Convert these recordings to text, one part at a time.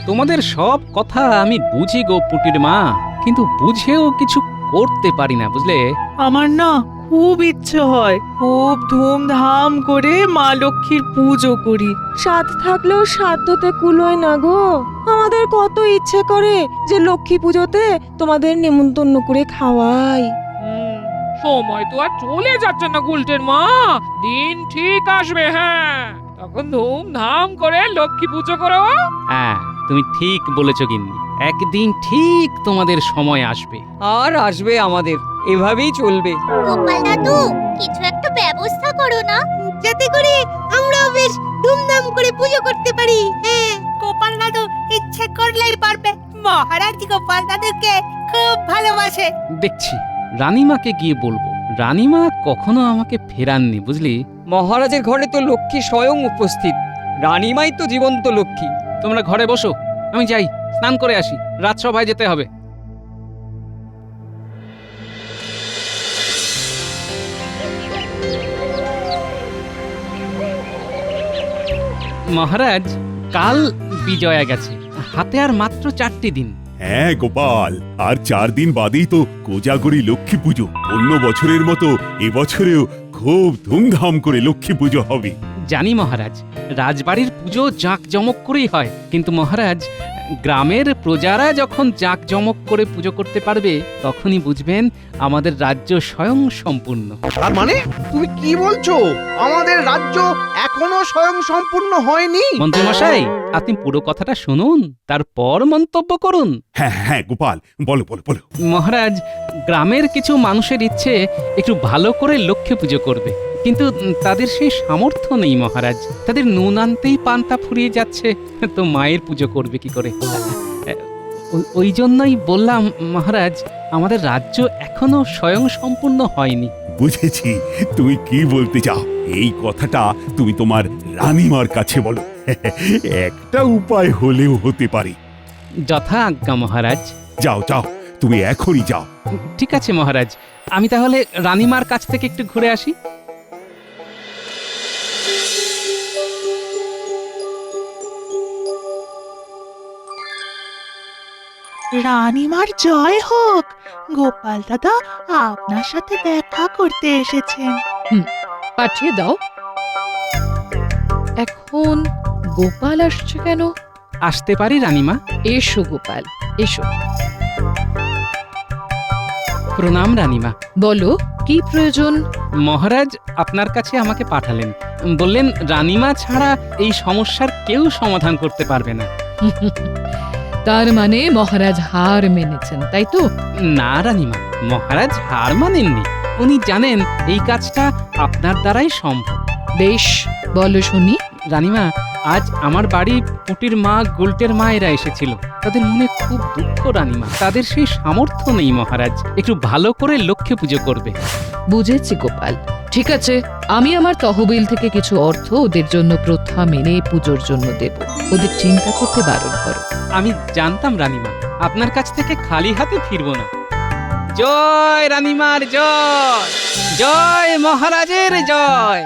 তোমাদের সব কথা আমি বুঝি গো পুটির মা, কিন্তু বুঝেও কিছু করতে পারি না, বুঝলে? আমার না খুব ইচ্ছে হয় খুব ধুমধাম করে মা লক্ষ্মীর পুজো করি। সাধ থাকলেও সাধ্যতে কুলোয় না গো। আমাদের কত ইচ্ছে করে যে লক্ষ্মী পুজোতে তোমাদের নেমন্তন্ন করে খাওয়াই। সময় তো আর চলে যাচ্ছে না গুলটের মা, দিন ঠিক আসবে। হ্যাঁ, তখন ধুমধাম করে লক্ষ্মী পুজো করো। হ্যাঁ, তুমি ঠিক বলেছ গিন্নি, একদিন ঠিক তোমাদের সময় আসবে। আর আসবে আমাদের, এভাবেই চলবে। গোপাল দাদু, কিছু একটা ব্যবস্থা করো না, যাতে করে আমরাও বেশ ধুমধাম করে পুজো করতে পারি। হ্যাঁ, গোপাল দাদু ইচ্ছে করলেই পারবে। মহারাজ গোপাল দাদুকে খুব ভালোবাসে। দেখছি, রানীমাকে গিয়ে বলবো। রানীমা কখনো আমাকে ফেরাননি, বুঝলি? মহারাজের ঘরে তো লক্ষ্মী স্বয়ং উপস্থিত, রানীমাই তো জীবন্ত লক্ষ্মী। তোমরা ঘরে বসো, আমি যাই স্নান করে আসি, রাজসভায় যেতে হবে। মহারাজ, কাল বিজয়া গেছে, হাতে আর মাত্র 4টি দিন। হ্যাঁ গোপাল, আর 4 দিন বাদেই তো কোজাগরী লক্ষ্মী পুজো। অন্য বছরের মতো এবছরেও খুব ধুমধাম করে লক্ষ্মী পুজো হবে। জানি মহারাজ, রাজবাড়ির পুজো জাঁকজমক করেই হয়, কিন্তু মহারাজ, গ্রামের প্রজারা যখন জাঁকজমক করে পুজো করতে পারবে, তখনই বুঝবেন আমাদের রাজ্য স্বয়ং সম্পূর্ণ। তার মানে তুমি কি বলছো? আমাদের রাজ্য এখনো স্বয়ং সম্পূর্ণ হয়নি? মন্ত্রীমশাই, আপনি পুরো কথাটা শুনুন, তারপর মন্তব্য করুন। হ্যাঁ হ্যাঁ গোপাল, বলো বলো বলো। মহারাজ, গ্রামের কিছু মানুষের ইচ্ছে একটু ভালো করে লক্ষ্মী পুজো করবে, কিন্তু তাদের সেই সামর্থ্য নেই মহারাজ। তাদের নুন আনতেই পান্তা ফুরিয়ে যাচ্ছে, তো মায়ের পুজো করবে কি করে? ওই জন্যই বললাম মহারাজ, আমাদের রাজ্য এখনো স্বয়ং সম্পূর্ণ হয়নি। বুঝেছি তুমি কি বলতে চাও। এই কথাটা তুমি তোমার রানীমার কাছে বলো। একটা উপায় হলেও হতে পারে। যথা আজ্ঞা মহারাজ। যাও যাও, তুমি এখনই যাও। ঠিক আছে মহারাজ, আমি তাহলে রানীমার কাছ থেকে একটু ঘুরে আসি। রানীমার জয় হোক। গোপাল দাদা আপনার সাথে দেখা করতে এসেছেন। পাঠিয়ে দাও। এখন গোপাল আসছে কেন? আসতে পারি রানীমা? এসো গোপাল, এসো। প্রণাম রানীমা। বলো, কি প্রয়োজন? মহারাজ আপনার কাছে আমাকে পাঠালেন, বললেন রানীমা ছাড়া এই সমস্যার কেউ সমাধান করতে পারবে না। তার মানে মহারাজ হার মেনেছেন, তাই তো? না রানীমা, মহারাজ হার মানেননি। উনি জানেন এই কাজটা আপনার দ্বারাই সম্ভব। বেশ, বলো শুনি। রানীমা, আজ আমার বাড়ি পুটির মা, গুলটের মায়েরা এসেছিল। তাদের মনে খুব দুঃখ রানীমা, তাদের সেই সামর্থ্য নেই মহারাজ একটু ভালো করে লক্ষ্মী পুজো করবে। বুঝেছি গোপাল, ঠিক আছে, আমি আমার তহবিল থেকে কিছু অর্থ ওদের জন্য প্রথা মেনে পুজোর জন্য দেব। ওদের চিন্তা করতে বারণ করো। আমি জানতাম রানীমা, আপনার কাছ থেকে খালি হাতে ফিরবো না। জয় রানীমার জয়, জয় মহারাজের জয়।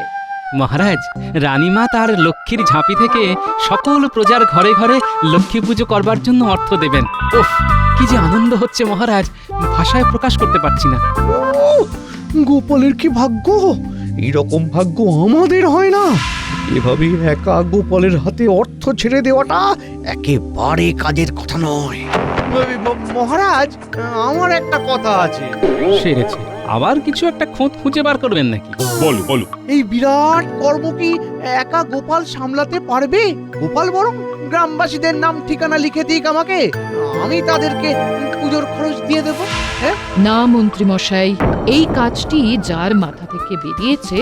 মহারাজ, রানীমা তার লক্ষ্মীর ঝাঁপি থেকে সকল প্রজার ঘরে ঘরে লক্ষ্মী পুজো করবার জন্য অর্থ দেবেন। ওহ, কি যে আনন্দ হচ্ছে মহারাজ, ভাষায় প্রকাশ করতে পারছি না। গোপালের কি ভাগ্য! এইরকম ভাগ্য আমাদের হয় না। এভাবে একা গোপালের হাতে অর্থ ছেড়ে দেওয়াটা একেবারে কাজের কথা নয়। মহারাজ, আমার একটা কথা আছে। সেরেছে, আবার কিছু একটা খোঁজ খুঁজে বার করবেন নাকি? বলো বলো। এই বিরাট কর্ম কি একা গোপাল সামলাতে পারবে? গোপাল বরং গ্রামবাসীদের নাম ঠিকানা লিখে দিক আমাকে, আমি তাদেরকে পুজোর খরচ দিয়ে দেব। হ্যাঁ না মন্ত্রী মশাই, এই কাজটি যার মাথা থেকে বেরিয়েছে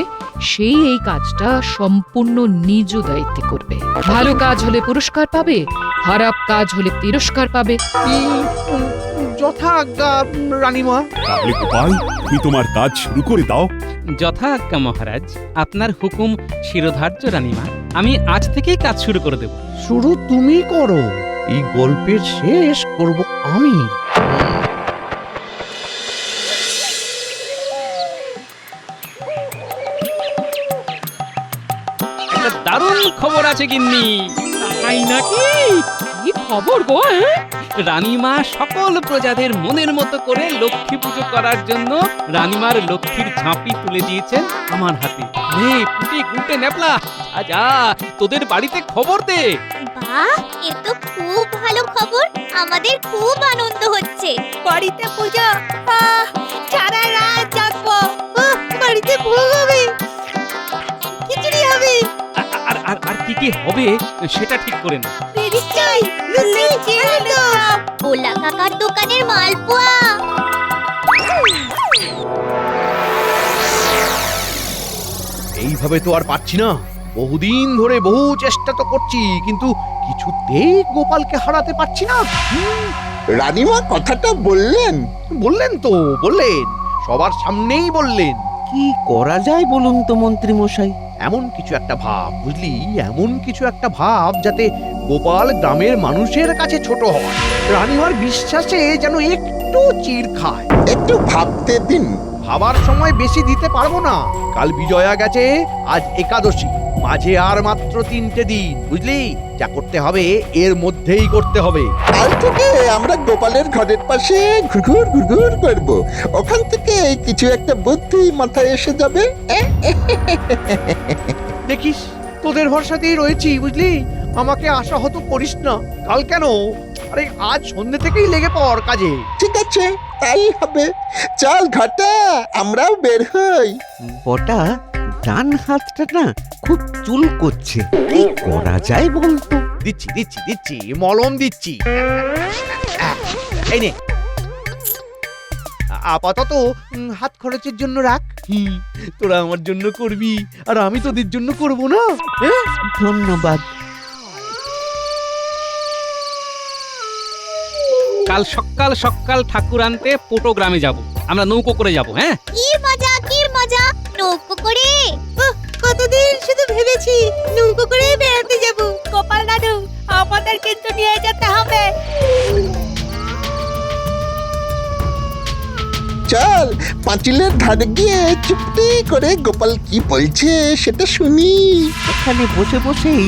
সেই এই কাজটা সম্পূর্ণ নিজ দায়িত্বে করবে। ভালো কাজ হলে পুরস্কার পাবে, খারাপ কাজ হলে তিরস্কার পাবে। যথা আজ্ঞা রানীমা। তাহলে গোপাল, তুমি তোমার কাজ শুরু করে দাও। যথা আজ্ঞা মহারাজ, আপনার হুকুম শিরোধার্য রানীমা। আমি আজ থেকেই কাজ শুরু করে দেব। শুরু তুমি করো, এই গল্পের শেষ করব আমি। একটা দারুণ খবর আছে গিন্নি। তাই নাকি? কি খবর গো রানীমা সকল প্রজাদের মনের মতো করে লক্ষ্মী পুজো করার জন্য রানীমার লক্ষ্মীর ঝাঁপি তুলে দিয়েছেন আমার হাতে। নে পুটে গুটে নেপলা, যা তোদের বাড়িতে খবর দে। বাহ, এ তো খুব ভালো খবর। আমাদের খুব আনন্দ হচ্ছে। বাড়িতে পূজা, সারা রাত জাগবো। বাড়িতে ভোগ হবে, খিচুড়ি হবে, আর আর আর কি কি হবে সেটা ঠিক করে না। নিশ্চয়ই ভোলা কাকার দোকানের মালপোয়া। এইভাবে তো আর পাচ্ছি না। বহুদিন ধরে বহু চেষ্টা তো করছি, কিন্তু কিছুতেই গোপালকে হারাতে পারছি না। রানীমা কথাটা বললেন? বললেন সবার সামনেই বললেন। কি করা যায় বলুন তো মন্ত্রী মশাই? এমন কিছু একটা ভাব, বুঝলি, এমন কিছু একটা ভাব যাতে গোপাল গ্রামের মানুষের কাছে ছোট হয়, রানীমার বিশ্বাসে যেন একটু চিড় খায়। একটু ভাবতে দিন। ভাবার সময় বেশি দিতে পারবো না। কাল বিজয়া গেছে, আজ একাদশী, মাঝে আর মাত্র 3টে দিন, বুঝলি? যা করতে হবে এর মধ্যেই করতে হবে। কাল থেকে আমরা গোপালের ঘরের পাশে ঘুরঘুর ঘুরঘুর করব। ওখান থেকে কিছু একটা বুদ্ধি মাথায় এসে যাবে। দেখিস, তোদের ভরসাতেই রয়েছি, বুঝলি? আমাকে আশাহত করিস না। কাল কেন, আরে আজ সন্ধ্যে থেকেই লেগে পড় কাজে। ঠিক আছে, তাই হবে। চল ঘটা, আমরাও বের হই। বটা, ডান হাতটা না খুব চুল করছে, কি করা যায় বলতো? দিচ্ছি মলম দিচ্ছি। এই নে, আপাতত হাত খরচের জন্য রাখ। তোরা আমার জন্য করবি আর আমি তোদের জন্য করব না? হ্যাঁ? ধন্যবাদ। কাল সকাল সকাল ঠাকুর আনতে পোটো গ্রামে যাব। আমরা নৌকো করে যাব। হ্যাঁ, কি মজা, নৌকো করে। কতদিন শুধু ভেবেছি নৌকো করে বেড়াতে যাব। গোপাল দাদু, আমাদের কিন্তু নিয়ে যেতে হবে। চল পাঁচিলের ধারে গিয়ে চুপটি করে গোপাল কি বলছে সেটা শুনি। এখানে বসে বসেই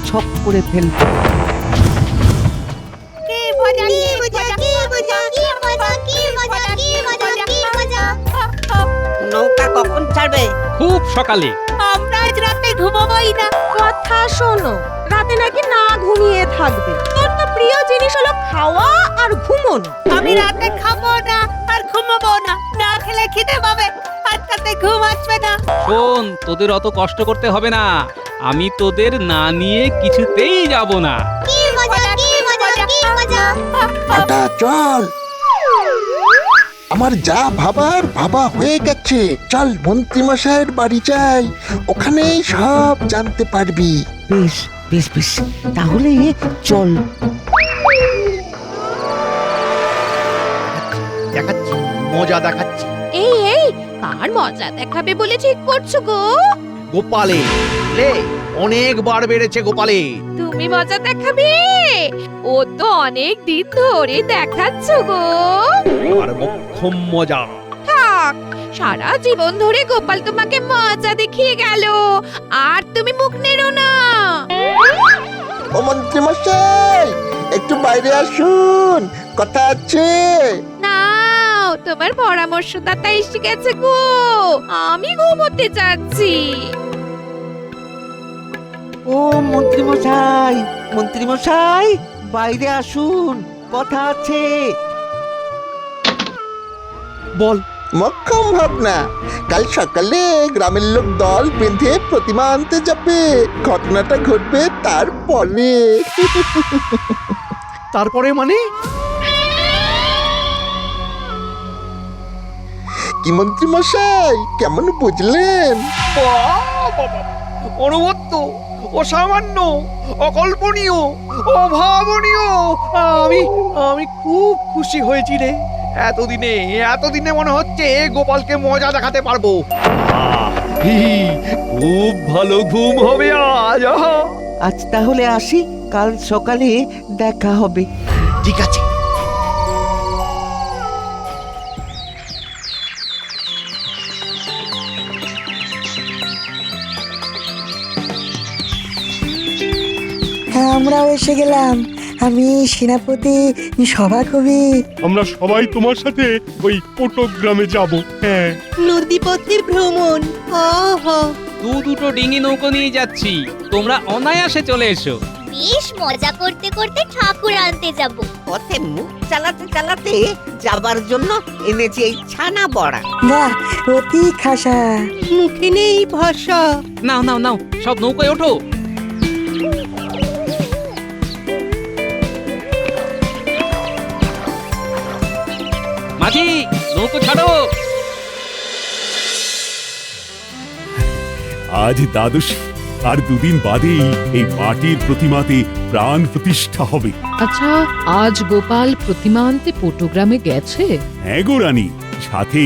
ছক করে ফেলবো। নৌকা কখন ছাড়বে? খুব সকালে। আমরা আজ রাতে ঘুমাবোই না। কথা শোনো, রাতে নাকি না ঘুমিয়ে থাকবে। তোর তো প্রিয় জিনিস হলো খাওয়া আর ঘুমোনো। আমি রাতে খাবো না আর ঘুমাবো না। না খেলে খিদে পাবে আর তাতে ঘুম আসবে না। শোন, তোদের অত কষ্ট করতে হবে না। আমি তোদের না নিয়ে কিছুতেই যাব না। কি মজা। ঘটা চল, আমার যা ভাবার ভাবা হয়ে গেছে। চল মন্ত্রীমশাইয়ের বাড়ি যাই, ওখানেই সব জানতে পারবি। বেশ বেশ বেশ, তাহলে চল। দেখাচ্ছি, মজা দেখাচ্ছি। এই কার মজা দেখাবে বলে ঠিক করছো গো? গোপালে লে, অনেকবার বেড়েছে গোপালে। তুমি মজা দেখাবে? ও তো অনেক দিন ধরে দেখাচ্ছ গো। আর মোক্ষম মজা। থাক, সারা জীবন ধরে গোপাল তোমাকে মজা দেখিয়ে গেল, আর তুমি মুখ নেড়ো না। ও মন্ত্রীমশাই, একটু বাইরে আসুন, কথা আছে। নাও, তোমার পরামর্শদাতা এসে গেছে গো। আমি ঘুমোতে যাচ্ছি। ও মন্ত্রী মশাই, বাইরে আসুন, কথা আছে। বল। মক্ষম ভাবনা, কাল সকালে গ্রামের লোক দল বেঁধে প্রতিমা আনতে যাবে। ঘটনাটা ঘটবে তারপরে। তারপরে মানে? কি মন্ত্রীমশাই, কেমন বুঝলেন? অনবদ্য, অসামান্য, অকল্পনীয়, অভাবনীয়। আমি খুব খুশি হয়েছি রে। এতদিনে মনে হচ্ছে গোপালকে মজা দেখাতে পারবো। খুব ভালো ঘুম হবে আজ। আজ তাহলে আসি, কাল সকালে দেখা হবে। ঠিক আছে। আমরাও এসে গেলাম। আমি সেনাপতি সভাকবি। আমরা সবাই তোমার সাথে ওই কোটক গ্রামে যাব। হ্যাঁ, নদীপথে ভ্রমণ। দুটো ডিঙি নৌকো নিয়ে যাচ্ছি, তোমরা অনায়াসে চলে এসো। বেশ মজা করতে করতে ঠাকুর আনতে যাব। পথে মুখ চালাতে চালাতে যাবার জন্য এনেছি এই ছানা বড়া। বাহ, অতি খাসা। মুখে নেই ভাষা। নাও নাও নাও, সব নৌকায় ওঠো। মাঝি, নৌকো ছাড়ো। আজ দ্বাদশী, আর দুদিন বাদেই এই মাটির প্রতিমাতে প্রাণ প্রতিষ্ঠা হবে। আচ্ছা, আজ গোপাল প্রতিমা আনতে পটুগ্রামে গেছে? হ্যাঁ গো রানী, সাথে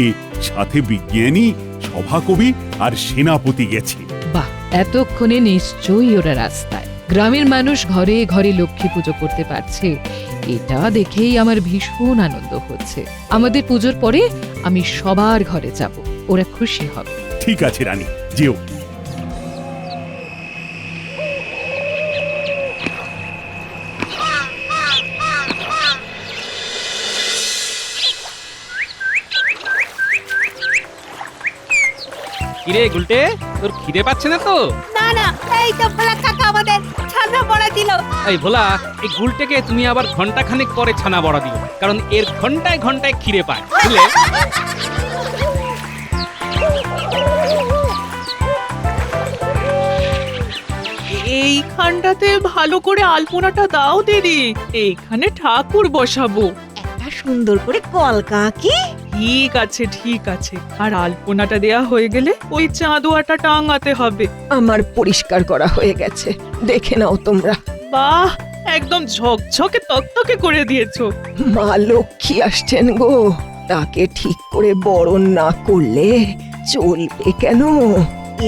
সাথে বিজ্ঞানী, সভাকবি আর সেনাপতি গেছে। বাহ, এতক্ষণে নিশ্চয়ই ওরা রাস্তায়। গ্রামের মানুষ ঘরে ঘরে লক্ষ্মী পুজো করতে পারছে, এটা দেখেই আমার ভীষণ আনন্দ হচ্ছে। আমাদের পুজোর পরে আমি সবার ঘরে যাব, ওরা খুশি হবে। ঠিক আছে রানী, যেও। কিরে গুলটে, তোর খিদে পাচ্ছে না তো? না না, এই তো ভোলা কাকা আমাদের ছানা বড়া দিল। এই ভোলা, এই গুলটেকে তুমি আবার ঘন্টা খানেক পরে ছানা বড়া দিও, কারণ এর ঘন্টায় ঘন্টায় খিদে পায়, বুঝলে? এইখানটাতে ভালো করে আলপনাটা দাও দিদি, এইখানে ঠাকুর বসাবো। একটা সুন্দর করে কলকা কি। ঠিক আছে ঠিক আছে, আর আলপনাটা দেয়া হয়ে গেলে ওই চাঁদোয়াটা টাঙাতে হবে। আমার পরিষ্কার করা হয়ে গেছে, দেখে নাও তোমরা। বাহ, একদম ঝকঝকে তকতকে করে দিয়েছো। মা লক্ষ্মী আসছেন গো, তাকে ঠিক করে বরণ না করলে চলবে কেন?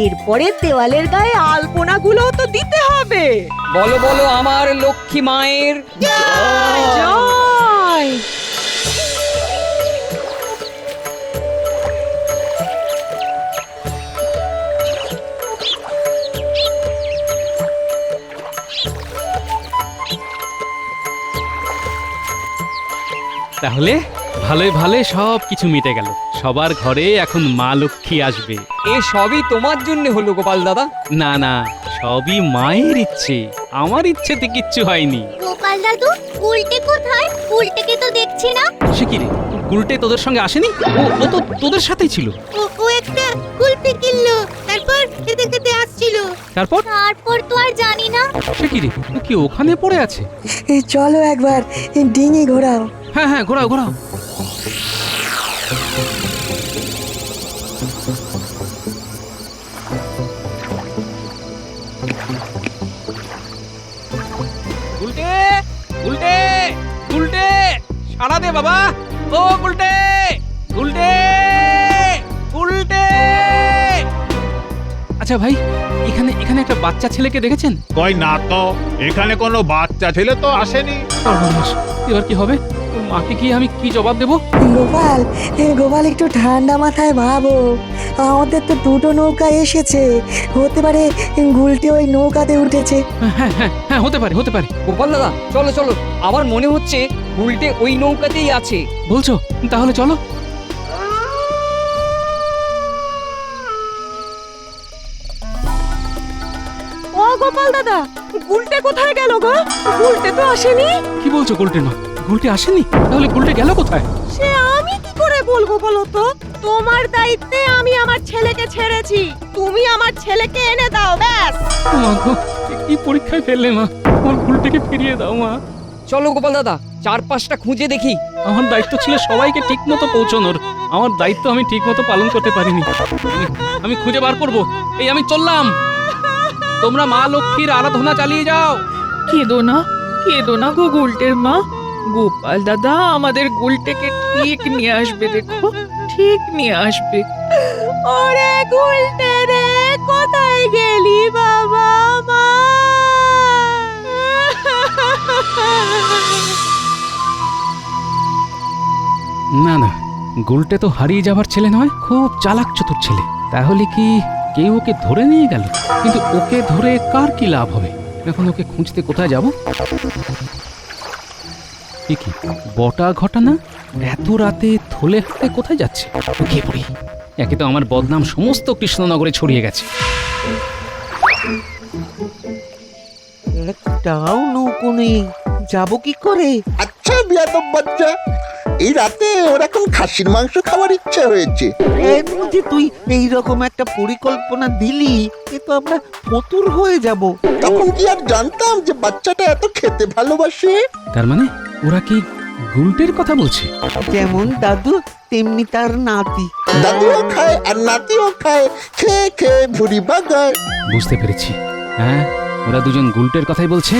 এরপরে দেওয়ালের গায়ে আলপনাগুলো তো দিতে হবে। বলো বলো আমার লক্ষ্মী মায়ের জয়। তাহলে ভালোই ভালো সব কিছু মিটে গেল, সবার ঘরে এখন মা লক্ষ্মী আসবে। এ সবই তোমার জন্য হলো গোপাল দাদা। না না, সবই মায়ের ইচ্ছে, আমার ইচ্ছেতে কিচ্ছু হয়নি। গোপাল দাদু, উল্টে কোথায়? উল্টেকে তো দেখছি না। সে কি রে, গুলটে তোদের সঙ্গে আসেনি? ও তো তোদের সাথেই ছিল। ও একটা কুলপি কিনলো, তারপর খেতে খেতে আসছিল। তারপর তারপর তো আর জানি না। সে কি রে, ও কি ওখানে পড়ে আছে? চলো একবার ডিঙি ঘোরাও। হ্যাঁ হ্যাঁ, ঘোরাও ঘোরাও। গুলটে, গুলটে, গুলটে, সাড়া দে বাবা। ও গুলটে, গুলটে, গুলটে। আচ্ছা ভাই, এখানে এখানে একটা বাচ্চা ছেলেকে দেখেছেন? কই না তো, এখানে কোনো বাচ্চা ছেলে তো আসেনি। সর্বনাশ, এবার কি হবে? ওর মাকে গিয়ে আমি কি জবাব দেবো? গোপাল, গোপাল একটু ঠান্ডা মাথায় ভাবো। আমাদের তো দুটো নৌকা এসেছে, হতে পারে গুলটি ওই নৌকাতে উঠেছে। হ্যাঁ হ্যাঁ হ্যাঁ, হতে পারে হতে পারে। গোপাল দাদা চলো চলো, আমার মনে হচ্ছে উল্টে ওই নৌকাতেই আছে। বলছো? তাহলে চলো। ও গোপাল দাদা, গুলটে কোথায় গেল গো? গুলটে তো আসেনি। কি বলছো গুলটের মা? গুলটে আসেনি? তাহলে গুলটে গেল কোথায়? সে আমি কি করে বলবো বলো তো? তোমার দায়িত্বে আমি আমার ছেলেকে ছেড়েছি, তুমি আমার ছেলেকে এনে দাও ব্যাস। ও মা গো, কি পরীক্ষায় ফেললে মা? আমার গুলটেকে ফিরিয়ে দাও মা। চলো গোপাল দাদা, চারপাশটা খুঁজে দেখি। আমার দায়িত্ব ছিল সবাইকে ঠিকমতো পৌঁছানোর, আমার দায়িত্ব আমি ঠিকমতো পালন করতে পারিনি। আমি খুঁজে বার করব। এই আমি চললাম, তোমরা মা লক্ষ্মীর আরাধনা চালিয়ে যাও। কেঁদো না গো গুলটের মা। গোপাল দাদা আমাদের গুলটেকে ঠিক নিয়ে আসবে, দেখো ঠিক নিয়ে আসবে। ওরে গুলটে রে, কোথায় গেলি বাবা? মা, না না, গুলটে তো হারিয়ে যাবার ছেলে নয়, খুব চালাক চতুর ছেলে। তাহলে কি কেউ ওকে ধরে নিয়ে গেল? কিন্তু ওকে ধরে কার কি লাভ হবে? এখন ওকে খুঁজতে কোথায় যাব? এ কি বটা ঘটানা? এত রাতে থলে হাতে কোথায় যাচ্ছে? লুকিয়ে পড়ি। একে তো আমার বদনাম সমস্ত কৃষ্ণনগরে ছড়িয়ে গেছে। একটাও নৌকো নেই, যাবো কি করে? আচ্ছা বিয়াদব বাচ্চা, এই রাতে ওর এখন খাসির মাংস খাওয়ার ইচ্ছা হয়েছে। এর মধ্যে তুই এইরকম একটা পরিকল্পনা দিলি, এ তো আমরা ফতুর হয়ে যাব। তখন কি আর জানতাম যে বাচ্চাটা এত খেতে ভালোবাসে? তার মানে ওরা কি গুলটের কথা বলছে? যেমন দাদু তেমনি তার নাতি। দাদুও খায় আর নাতিও খায়, খেয়ে খেয়ে ভুড়ি বাগায়। বুঝতে পেরেছি। হ্যাঁ, ওরা দুজন গুলটের কথাই বলছে।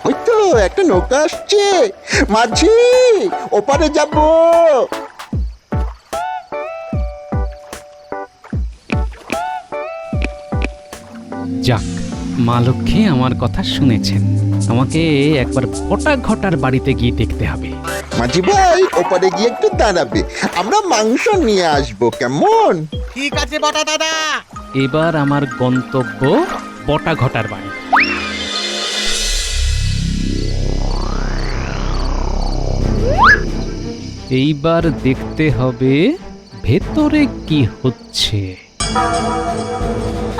ওই তো একটা নৌকা আসছে, মাঝি ওপারে যাব। যাক, মা লক্ষ্মী আমার কথা শুনেছেন। আমাকে একবার বটা ঘটার বাড়িতে গিয়ে দেখতে হবে। মাঝি ভাই ওপারে গিয়ে একটু দাঁড়াবে, আমরা মাংস নিয়ে আসবো, কেমন? ঠিক আছে বটা দাদা। এবার আমার গন্তব্য বটা ঘটার বাড়ি। এইবার দেখতে হবে ভেতরে কি হচ্ছে।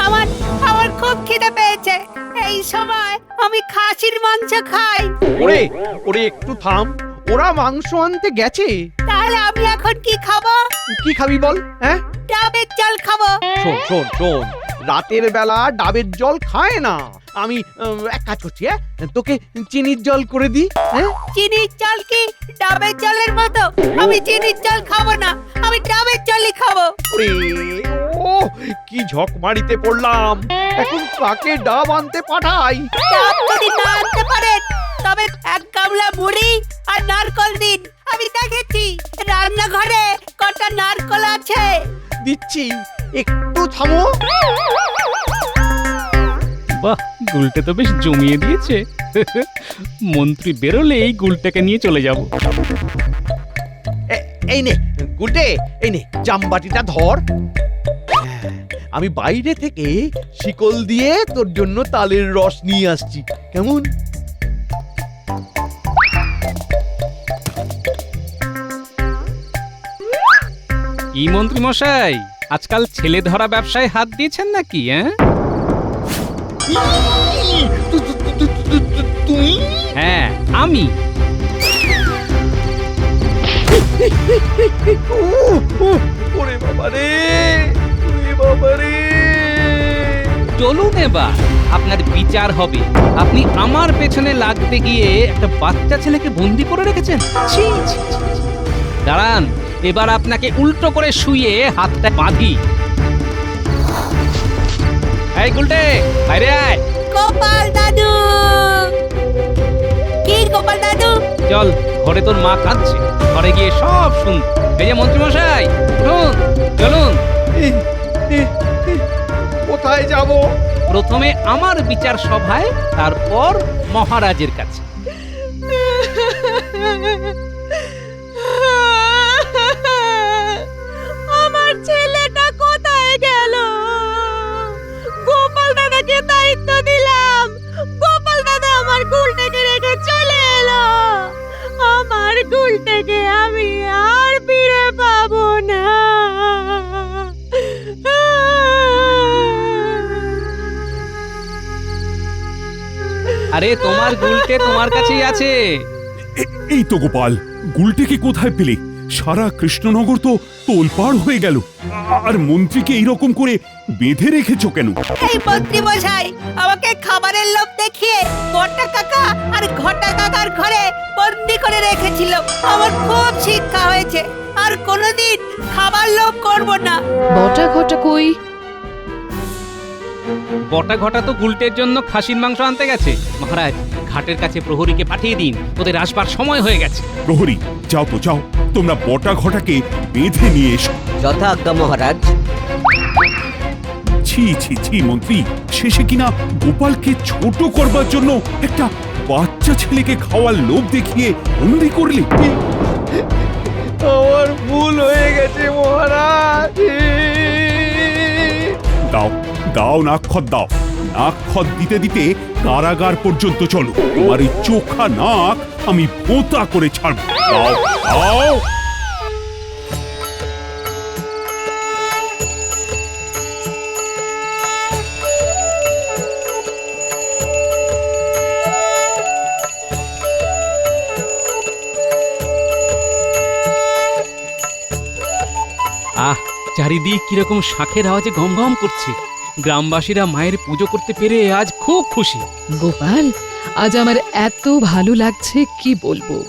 আমার আমার খুব খিদে পেয়েছে। এই সময় আমি খাসির মাংস খাই। ওরে ওরে একটু থাম, ওরা মাংস আনতে গেছে। তাহলে আমি এখন কি খাবো? কি খাবি বল? হ্যাঁ, ডাবের জল খাবো। শোন শোন শোন, রাতের বেলা ডাবের জল খায় না। আমি এক কাজ করছি, হ্যাঁ, তোকে চিনির জল করে দিই। হ্যাঁ, চিনির জল কি ডাবের জলের মতো? আমি চিনির জল খাবো না, আমি ডাবের জলই খাবো। ওরে ও কি ঝক মারিতে পড়লাম, এখন কাকে ডাব আনতে পাঠাই? ডাব যদি না আনতে পারেন তবে এক গামলা মুড়ি আর নারকল দিন। আমি দেখেছি রান্নাঘরে কটা নারকল আছে। দিচ্ছি, একটু থামো। বাহ, গুলটে তো বেশ জমিয়ে দিয়েছে। মন্ত্রী বেরোলেই গুলটাকে নিয়ে চলে যাব। এই নে গুলটে, এই নে জামবাটিটা ধর। হ্যাঁ, আমি বাইরে থেকে শিকল দিয়ে তোর জন্য তালের রস নিয়ে আসছি, কেমন? কি মন্ত্রী মশাই, আজকাল ছেলে ধরা ব্যবসায় হাত দিয়েছেন নাকি? তুমি? হ্যাঁ, আমি। ওরে বাবা রে, ওরে বাবা রে। চলুন এবার আপনার বিচার হবে। আপনি আমার পেছনে লাগতে গিয়ে একটা বাচ্চা ছেলেকে বন্দি করে রেখেছেন। ছি, ছি, ছি, ছি। দাঁড়ান, এবার আপনাকে উল্টো করে শুয়ে হাতটা বাঁধি। এই গুলটে, বাইরে আয়। গোপাল দাদু! কি গোপাল দাদু? চল, ঘরে তোর মা কাঁদছে, ঘরে গিয়ে সব শুন। এই যে মন্ত্রী মশাই, উঠুন, চলুন। কোথায় যাব? প্রথমে আমার বিচার সভায়, তারপর মহারাজের কাছে। আমার ছেলেটা কোথায় গেল? গোপাল দাদাকে দায়িত্ব দিলাম, গোপাল দাদা আমার গুলটাকে রেখে চলে এলো। আমার গুলটাকে আমি আর ফিরে পাবো না। আরে তোমার গুলটে তোমার কাছেই আছে। এই তো গোপাল, গুলটেকে কোথায় পেলে? সারা কৃষ্ণনগর তো তোলপাড় হয়ে গেল। আর মন্ত্রীকে এইরকম করে বেঁধে রেখেছো কেন? এই মন্ত্রী মশাই আমাকে খাবারের লোভ দেখিয়ে বটা কাকা আর ঘটা কাকার ঘরে বন্দি করে রেখেছিল। আমার খুব শিক্ষা হয়েছে, আর কোনোদিন খাবার লোভ করব না। বটা ঘটা কই? বটা ঘটা তো গুলটের জন্য খাসির মাংস আনতে গেছে। মহারাজ, ঘাটের কাছে প্রহরীকে পাঠিয়ে দিন, ওদের আসবার সময় হয়ে গেছে। প্রহরী, যাও তো যাও, তোমরা বটা ঘটাকে বেঁধে নিয়ে এসো। যথাজ্ঞা মহারাজ। ছি ছি ছি মন্ত্রী, শেষে কিনা গোপালকে ছোট করবার জন্য একটা বাচ্চা ছেলেকে খাওয়ার লোভ দেখিয়ে বন্দি করলে। আমার ভুল হয়ে গেছে মহারাজ। দাও দাও নাক্ষত দাও। নাক্ষত দিতে দিতে কারাগার পর্যন্ত চলো। তোমার এই চোখা নাক আমি পোঁতা করে ছাড়বো। দাও দাও। আহ, চারিদিক কিরকম শাঁখের আওয়াজে গম গম করছে। গ্রামবাসীরা মায়ের পুজো করতে পেরে আজ খুব খুশি। গোপাল, আজ আমার এত ভালো লাগছে কি বলবো।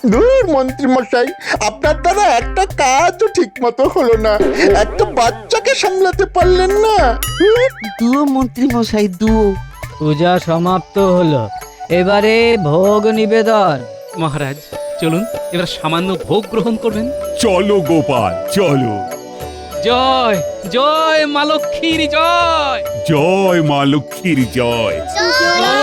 দূর মন্ত্রী মশাই, আপনার দ্বারা একটা কাজও ঠিক মতো হলো না। একটা বাচ্চাকে সামলাতে পারলেন না। দুও মন্ত্রী মশাই দুও। পূজা সমাপ্ত হলো, এবারে ভোগ নিবেদন। মহারাজ চলুন, এবার সামান্য ভোগ গ্রহণ করবেন। চলো গোপাল চলো। জয় জয় মা লক্ষ্মীর জয়। জয় মা লক্ষ্মীর জয়। জয়